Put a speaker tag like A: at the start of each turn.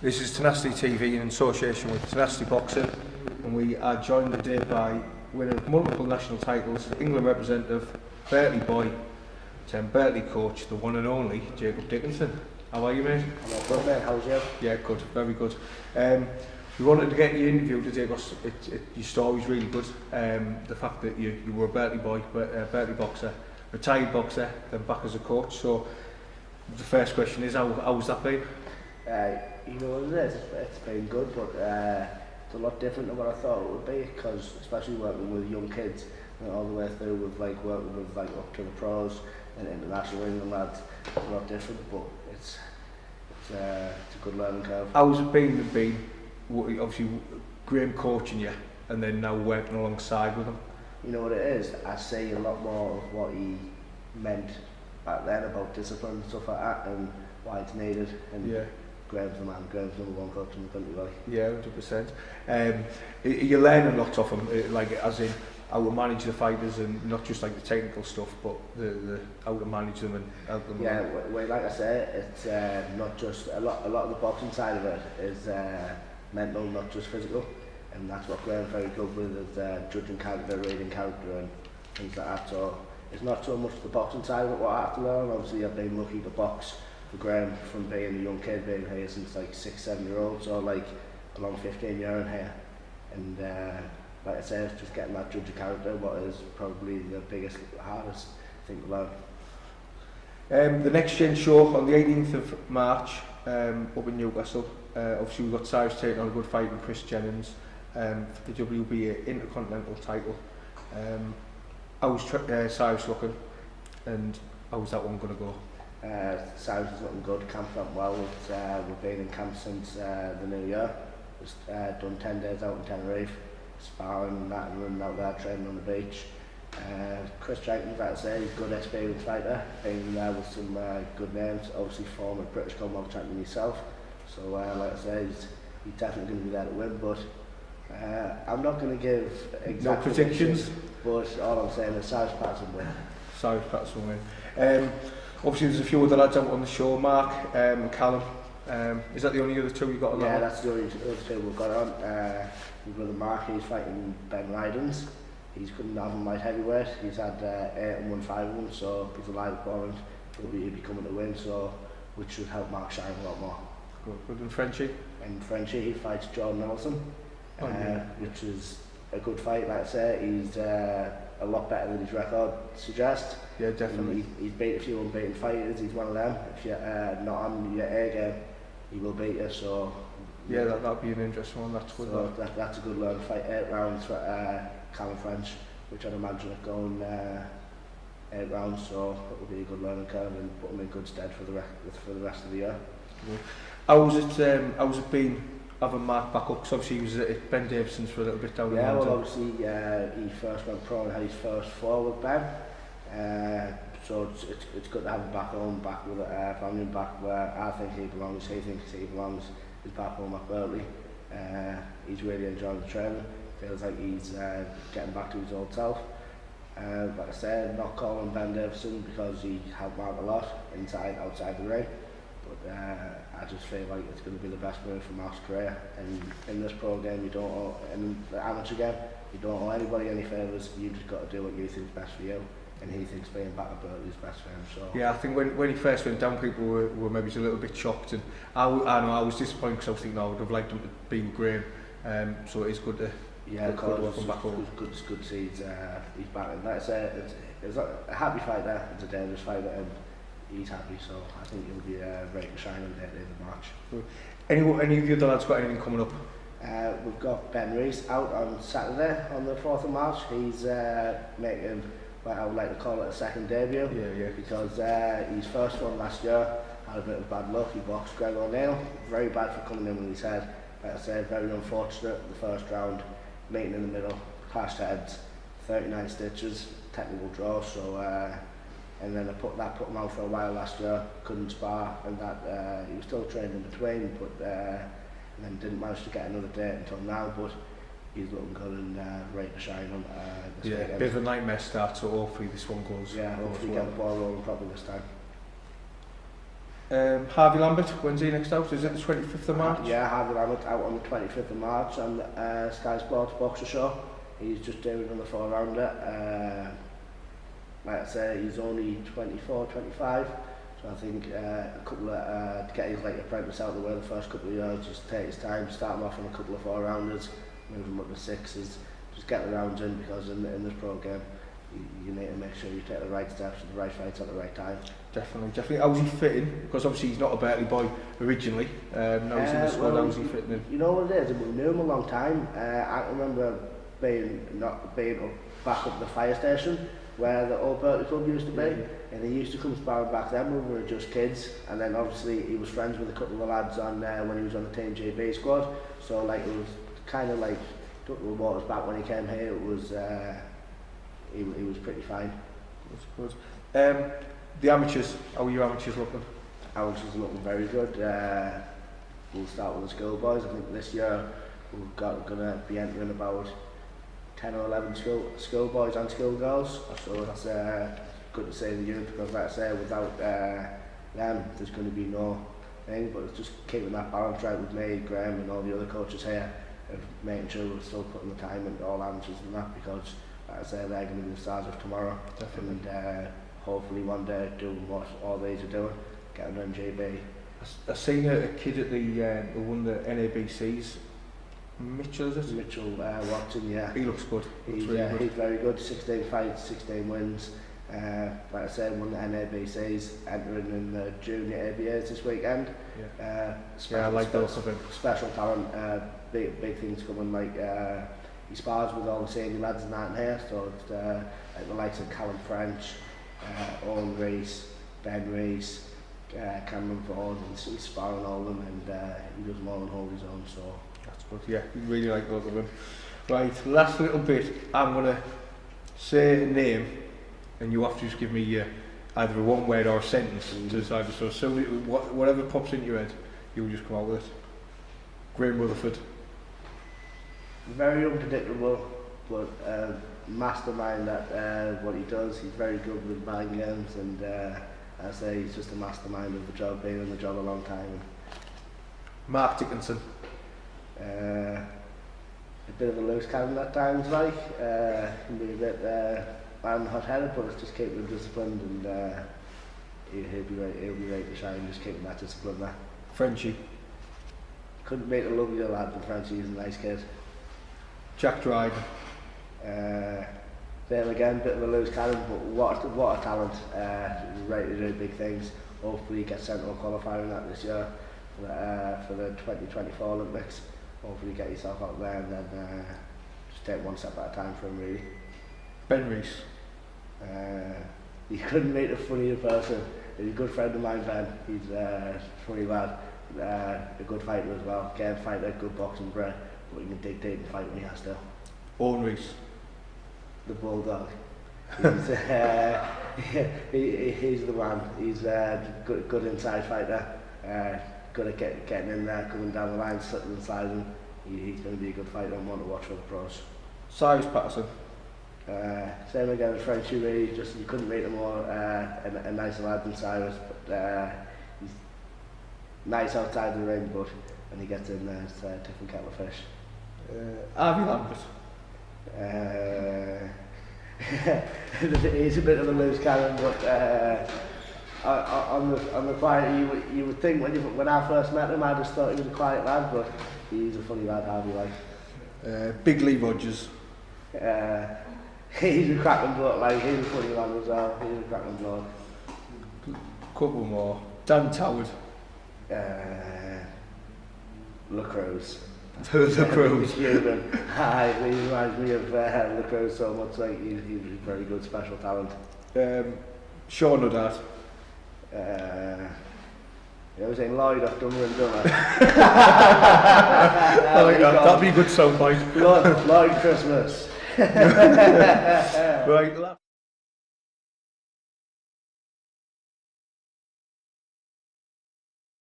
A: This is Tenacity TV in association with Tenacity Boxing, and we are joined today by winner of multiple national titles, England representative, Birtley boy, turned Birtley coach, the one and only Jacob Dickinson. How are you, mate?
B: I'm all good, mate. How's you?
A: Yeah, good, very good. We wanted to get you interviewed today because your story's really good. The fact that you were a Birtley boy, Birtley boxer, retired boxer, then back as a coach. So the first question is, how's that been?
B: You know what it is, it's been good, but it's a lot different than what I thought it would be, because especially working with young kids and all the way through with working with up to the pros and international England lads, it's a lot different, but it's a good learning curve.
A: How's it been obviously Graham coaching you and then now working alongside with him?
B: You know what it is, I see a lot more of what he meant back then about discipline and stuff like that and why it's needed. And
A: yeah.
B: Graham's the man, Graham's number one coach in the country, really.
A: Yeah, 100%. You learn a lot of him, like as in how to manage the fighters and not just like the technical stuff, but the how to manage them and help them.
B: Yeah, well, like I said, it's not just a lot of the boxing side of it is mental, not just physical, and that's what Graham's very good with, is judging character, reading character, and things like that. So it's not so much the boxing side of it what I have to learn. Obviously, I've been lucky to box for Graham from being a young kid, being here since like 6-7 year old, so like a long 15 year in here, and like I said, it's just getting that judge of character, what is probably the biggest, hardest thing to learn.
A: The next gen show on the 18th of March up in Newcastle. Obviously we've got Cyrus taking on a good fight with Chris Jennings for the WBA Intercontinental title. How's Cyrus looking, and how's that one going to go?
B: Cyrus is looking good, camp went well, we've been in camp since the new year, just done 10 days out in Tenerife, sparring and that, and running out there training on the beach. Chris Jenkins, like I say, he's a good experienced fighter, been there with some good names, obviously former British Commonwealth champion himself, so like I say, he's definitely going to be there to win, but I'm not going to give exact
A: predictions,
B: but all I'm saying is Cyrus Patterson win.
A: Cyrus Patterson win. Obviously there's a few other lads out on the show, Mark and Callum. Is that the only other two you got on?
B: Yeah, that's the only other two we've got on. My brother Mark, he's fighting Ben Rydens. He's couldn't have him light heavyweight. He's had 8 and 1 5 of them, so he's a live opponent. He'll be coming to win, so which should help Mark shine a lot more.
A: Good. And Frenchie?
B: And Frenchie, he fights John Nelson, which is a good fight. Like I say, he's a lot better than his record suggests.
A: Yeah, definitely.
B: He's beat a few unbeaten fighters. He's one of them. If you're not on your A game, he will beat you. So
A: yeah, that'll be an interesting one. That's good.
B: So that's a good learn fight. 8 rounds for Callum French, which I'd imagine it going 8 rounds. So it will be a good learning curve and put him in good stead for the rest of the year.
A: How's it been having Mark back up? Because obviously he was at Ben Davison's for a little bit down the
B: well, obviously he first went pro and had his first fall with Ben. So it's good to have him back home, back with family, back where I think he belongs. He thinks he belongs. He's back home at Birtley. He's really enjoying the training. Feels like he's getting back to his old self. Like I said, not calling Ben Davison because he helped Mark a lot inside, outside the ring. But I just feel like it's going to be the best move for Mark's career. And in this pro game, you don't owe, in the amateur game, you don't owe anybody any favours. You just got to do what you think is best for you. And he thinks being back at Birtley is best for him. So
A: yeah, I think when he first went down, people were maybe a little bit shocked, and I know I was disappointed because I was thinking I would have liked him to be with Graham. So it's good to welcome back home.
B: Good to see he's back. And like I said, it's a happy fighter. It's a dangerous fighter, and he's happy. So I think he'll be ready to shine on the 8th of March.
A: Good. Any of the other lads got anything coming up?
B: We've got Ben Rees out on Saturday on the 4th of March. He's making, I would like to call it a second debut.
A: Yeah.
B: Because his first one last year had a bit of bad luck. He boxed Greg O'Neill. Very bad for coming in with his head. Like I said, very unfortunate. The first round, meeting in the middle, clashed heads, 39 stitches, technical draw. So and then put him out for a while last year. Couldn't spar, and that he was still trained in between, but and then didn't manage to get another date until now. But he's looking good and ready to shine on this weekend.
A: Bit of a nightmare start, so hopefully this one goes.
B: Yeah, hopefully get the ball rolling properly this time.
A: Harvey Lambert, when's he next out? Is it the 25th of March?
B: Yeah, Harvey Lambert out on the 25th of March on Sky Sports Boxer Show. He's just doing on the 4-rounder. Like I say, he's only 24, 25. So I think a couple of, to get his like apprentice out of the way the first couple of years, just take his time, start him off on a couple of 4-rounders, move him up to 6s, just get the rounds in, because in this pro game, you need to make sure you take the right steps and the right fights at the right time.
A: Definitely. How's he fitting? Because obviously he's not a Birtley boy originally. Now he's in the squad. How's he fitting in?
B: You know what it is? We knew him a long time. I remember being back up at the fire station where the old Birtley Club used to be, and he used to come sparring back then when we were just kids. And then obviously he was friends with a couple of lads on when he was on the Team GB squad. So like it was kind of like took the waters back when he came here. It was he was pretty fine.
A: That's good. The amateurs, how are your amateurs looking?
B: Amateurs are looking very good. We'll start with the schoolboys. I think this year we're going to be entering about 10 or 11 schoolboys and schoolgirls. So it's good to see the youth, because like I say, without them there's going to be no thing. But it's just keeping that balance right with me, Graham and all the other coaches here, of making sure we're still putting the time into all amateurs and that, because like I say, they're going to be the stars of tomorrow. Definitely. And hopefully one day doing what all these are doing, getting on GB.
A: I seen a kid at the won the NABCs. Mitchell, is it?
B: Mitchell Watson, yeah.
A: He looks good.
B: He's very good. 16 fights, 16 wins. Like I said, won the NABCs, entering in the junior ABAs this weekend.
A: Yeah, I like those of him. Special
B: talent, big things coming. Like he spars with all the senior lads and that in here, so it's like the likes of Callum French, Owen Rees, Ben Rees, Cameron Ford, he's sparring all of them, and he does more than hold his own. So
A: that's good. Yeah, really like both of them. Right, last little bit. I'm gonna say a name, and you have to just give me either a one word or a sentence to decide. So whatever pops into your head, you'll just come out with it. Graham Rutherford.
B: Very unpredictable, but mastermind at what he does. He's very good with mind games, and I say he's just a mastermind of the job, been in the job a long time.
A: Mark Dickinson.
B: A bit of a loose cannon at times, like can be a bit hot-headed, but it's just keeping him disciplined, and he'll be right to shine, just keeping that discipline there.
A: Frenchie.
B: Couldn't make a lovelier lad than Frenchie. He's a nice kid.
A: Jack Dryden.
B: There again, bit of a loose cannon, but what a talent. Right to do big things. Hopefully he gets sent to a qualifying that this year for the 2024 Olympics. Hopefully get yourself out there, and then just take one step at a time for him, really.
A: Ben Rees.
B: You couldn't meet a funnier person. He's a good friend of mine, Ben. He's a funny lad. A good fighter as well. Game fighter, good boxing brain, but he can dig deep and fight when he has to.
A: Owen Rees.
B: The bulldog. He's the man. He's a good inside fighter. Good at getting in there, coming down the line, slipping and sliding. He's going to be a good fighter and one to watch for the pros.
A: Cyrus Patterson.
B: Same again as Frenchie, really. Just you couldn't meet him more. A nicer lad than Cyrus, but he's nice outside the ring, but when he gets in there, it's a different kettle of fish.
A: Harvey Lambert.
B: He's a bit of a loose cannon, but on the quiet, you would think when I first met him, I just thought he was a quiet lad, but he's a funny lad, Harvey, like.
A: Big Lee Rogers.
B: He's a cracking bloke, like, he's a funny lad as well. He's a cracking bloke.
A: Couple more. Dan Toward.
B: Lacrosse.
A: Lacrosse.
B: Cuban. He reminds me of Lacrosse so much. Like he's a very good special talent.
A: Sean O'Dart.
B: I was saying Lloyd off Dumber and Dumber.
A: I like that. That'd be a good soundbite.
B: Lloyd Christmas.
A: Right.